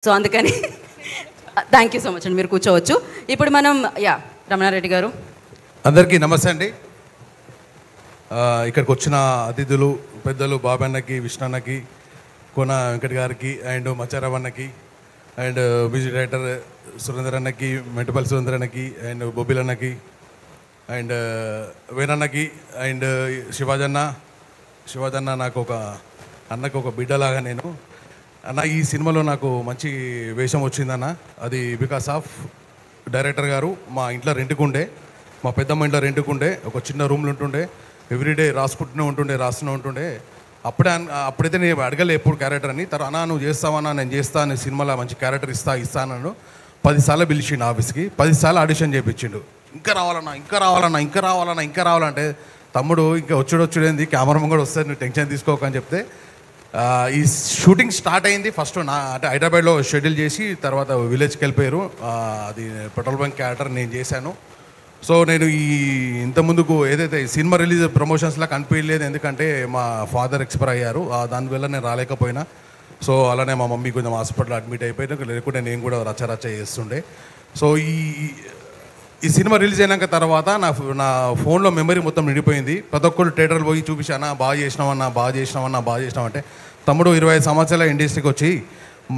So అందుకని thank you so much అండి, మీరు కూర్చోవచ్చు. ఇప్పుడు మనం రమణారెడ్డి గారు. అందరికీ నమస్తే అండి. ఇక్కడికి వచ్చిన అతిథులు పెద్దలు బాబన్నకి, విష్ణన్నకి, కోన వెంకట్ గారికి అండ్ మచ్చారావన్నకి అండ్ మ్యూజిక్ డైరెక్టర్ సురేందర్ అన్నకి, మెంటపల్లి సురేందర్ అన్నకి అండ్ బొబ్బిల్ అన్నకి అండ్ వేణన్నకి అండ్ శివాజన్న నాకు ఒక అన్నకు ఒక బిడ్డలాగా నేను అన్న. ఈ సినిమాలో నాకు మంచి వేషం వచ్చిందన్న. అది బికాస్ ఆఫ్ డైరెక్టర్ గారు మా ఇంట్లో రెంట్కుండే, మా పెద్దమ్మ ఇంట్లో రెంట్కుండే, ఒక చిన్న రూమ్లో ఉంటుండే, ఎవ్రీడే రాసుకుంటూనే ఉంటుండే. అప్పుడైతే నేను అడగలే ఎప్పుడు క్యారెక్టర్ అని. తర్వాత అన్న నువ్వు చేస్తావన్నా, నేను చేస్తా, నేను సినిమాలో మంచి క్యారెక్టర్ ఇస్తాను 10 సార్లు పిలిచిండు ఆఫీస్కి, 10 సార్లు ఆడిషన్ చేయించిండు. ఇంకా రావాలంటే తమ్ముడు ఇంకా వచ్చుడేంది, కెమెరామెన్ కూడా వస్తుంది, నువ్వు టెన్షన్ తీసుకోక అని చెప్తే ఈ షూటింగ్ స్టార్ట్ అయింది. ఫస్ట్ అంటే హైదరాబాద్లో షెడ్యూల్ చేసి తర్వాత విలేజ్కి వెళ్ళిపోయారు. అది పెట్రోల్ బంక్ క్యారెక్టర్ నేను చేశాను. సో నేను ఇంతకుముందుకు ఏదైతే సినిమా రిలీజ్ ప్రమోషన్స్లా కనిపించలేదు, ఎందుకంటే మా ఫాదర్ ఎక్స్పైర్ అయ్యారు. దానివల్ల నేను రాలేకపోయినా. సో అలానే మా మమ్మీ కొంచెం హాస్పిటల్ అడ్మిట్ అయిపోయినా, లేకుంటే నేను కూడా రచ్చ చేస్తుండే. సో ఈ సినిమా రిలీజ్ అయినాక తర్వాత నా ఫోన్లో మెమరీ మొత్తం నిండిపోయింది. ప్రతి ఒక్కరు థియేటర్లు పోయి చూపించానా, బాగా చేసినావు అంటే తమ్ముడు 25 సంవత్సరాల ఇండస్ట్రీకి వచ్చి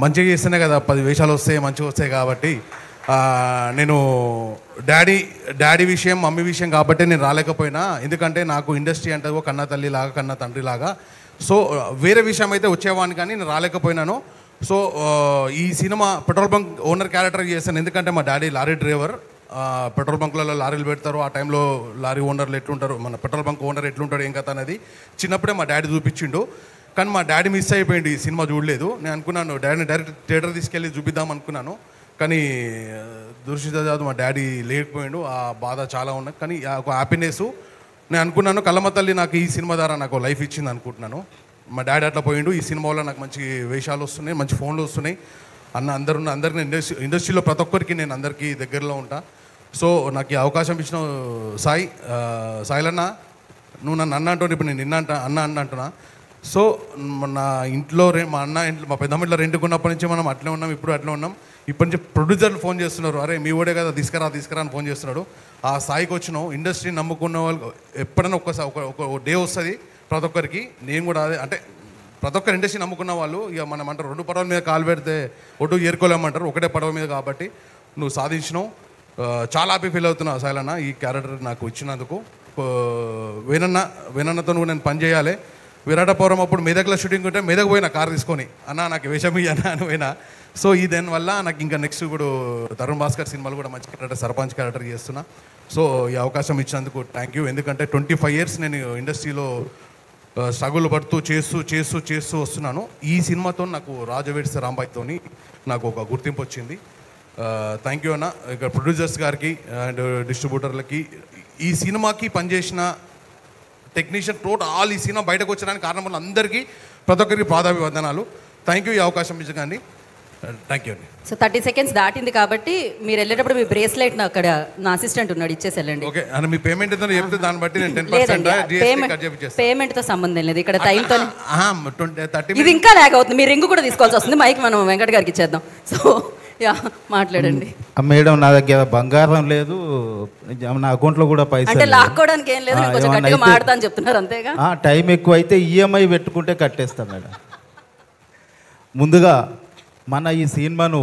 మంచిగా చేస్తేనే కదా 10 వేషాలు మంచిగా వస్తాయి. కాబట్టి నేను డాడీ విషయం, మమ్మీ విషయం కాబట్టి నేను రాలేకపోయినా, ఎందుకంటే నాకు ఇండస్ట్రీ అంటే ఒక కన్న తల్లిలాగా, కన్న తండ్రిలాగా. సో వేరే విషయం అయితే వచ్చేవాడిని కానీ నేను రాలేకపోయినాను. సో ఈ cinema petrol bunk owner character చేశాను, ఎందుకంటే మా డాడీ లారీ డ్రైవర్. పెట్రోల్ బంక్లలో లారీలు పెడతారు, ఆ టైంలో లారీ ఓనర్లు ఎట్లుంటారు, మన పెట్రోల్ బంక్ ఓనర్ ఎట్లుంటాడు, ఏం కథ అనేది చిన్నప్పుడే మా డాడీ చూపించిండు. కానీ మా డాడీ మిస్ అయిపోయింది, ఈ సినిమా చూడలేదు. నేను అనుకున్నాను డాడీని డైరెక్ట్ థియేటర్ తీసుకెళ్ళి చూపిద్దాం అనుకున్నాను, కానీ దురదృష్టవశాత్తు మా డాడీ లేకపోయిండు. ఆ బాధ చాలా ఉన్నాయి, కానీ ఒక హ్యాపీనెస్. నేను అనుకున్నాను కళ్ళమ్మ తల్లి నాకు ఈ సినిమా ద్వారా నాకు లైఫ్ ఇచ్చింది అనుకుంటున్నాను. మా డాడీ అట్లా పోయిండు. ఈ సినిమా వల్ల నాకు మంచి వేషాలు వస్తున్నాయి, మంచి ఫోన్లు వస్తున్నాయి. అందరికీ ఇండస్ట్రీలో ప్రతి ఒక్కరికి నేను అందరికీ దగ్గరలో ఉంటా. సో నాకు ఈ అవకాశం ఇచ్చిన సాయిలన్న, నువ్వు నన్ను అన్న అంటావు, ఇప్పుడు నేను అన్న అంటున్నా. సో నా ఇంట్లో మా పెద్దమ్మ ఇంట్లో రెండుకున్నప్పటి నుంచి మనం అట్లే ఉన్నాం, ఇప్పుడు అట్లే ఉన్నాం. ఇప్పటి నుంచి ప్రొడ్యూసర్లు ఫోన్ చేస్తున్నారు, అరే మీ ఓడే కదా తీసుకురా అని ఫోన్ చేస్తున్నాడు. ఆ స్థాయికి వచ్చినావు. ఇండస్ట్రీ నమ్ముకున్న వాళ్ళు ఎప్పుడైనా ఒక డే వస్తుంది ప్రతి ఒక్కరికి. నేను కూడా అదే, అంటే ప్రతి ఒక్కరు ఇండస్ట్రీ నమ్ముకున్న వాళ్ళు ఇక మనం అంటారు 2 పడవల మీద కాలు పెడితే ఒడ్డు ఏరుకోలేమంటారు, ఒకటే పడవ మీద. కాబట్టి నువ్వు సాధించినావు. చాలా హ్యాపీ ఫీల్ అవుతున్నావు సాయిలన్న, ఈ క్యారెక్టర్ నాకు ఇచ్చినందుకు. వేణన్నతో నువ్వు నేను పని చేయాలి. విరాటపురం అప్పుడు మెదక్లో షూటింగ్ ఉంటే మెదక్ పోయినా కారు తీసుకొని, అన్న నాకు వేషం ఇయ్యన్నా అని పోయినా. సో దానివల్ల నాకు ఇంకా నెక్స్ట్ ఇప్పుడు తరుణ్ భాస్కర్ సినిమాలు కూడా మంచి క్యారెక్టర్, సర్పంచ్ క్యారెక్టర్ చేస్తున్నా. సో ఈ అవకాశం ఇచ్చినందుకు థ్యాంక్ యూ. ఎందుకంటే 25 years నేను ఇండస్ట్రీలో స్ట్రగుల్ పడుతూ చేస్తూ వస్తున్నాను. ఈ సినిమాతో నాకు రాజవేడ్స్ రాంబాయ్తో నాకు ఒక గుర్తింపు వచ్చింది. థ్యాంక్ యూ అన్న. ఇక్కడ ప్రొడ్యూసర్స్ గారికి అండ్ డిస్ట్రిబ్యూటర్లకి, ఈ సినిమాకి పనిచేసిన టెక్నీషియన్ టోటల్ ఈ సినిమా బయటకు వచ్చడానికి కారణం వల్ల అందరికీ ప్రతి ఒక్కరికి పాదాభివందనాలు. థ్యాంక్ యూ ఈ అవకాశం ఇచ్చకండి. థ్యాంక్ యూ అండి. సో 30 seconds దాటింది కాబట్టి మీరు వెళ్ళేటప్పుడు మీ బ్రేస్లెట్ అక్కడ నా అసిస్టెంట్ ఉన్నాడు, ఇచ్చేసి వెళ్ళండి. ఓకే అన్న, మీ పేమెంట్ ఎంతో చెప్తే దాన్ని బట్టి నేను 10% పేమెంట్తో సంబంధం లేదు ఇక్కడ, టైంతో. 30 ఇది ఇంకా లాగ్ అవుతుంది, మీ రింగ్ కూడా తీసుకోవాల్సి వస్తుంది. మైక్ మనం వెంకట్ గారికి ఇచ్చేద్దాం. సో మాట్లాడండి. మేడం నా దగ్గర బంగారం లేదు, నా అకౌంట్లో కూడా పైసలు అంటే లాక్కోవడానికి ఏం లేదు, కొంచెం గట్టిగా మాడతా అని చెప్తున్నారు అంతేగా. టైం ఎక్కువ అయితే ఈఎంఐ పెట్టుకుంటే కట్టేస్తాం మేడం. ముందుగా మన ఈ సినిమాను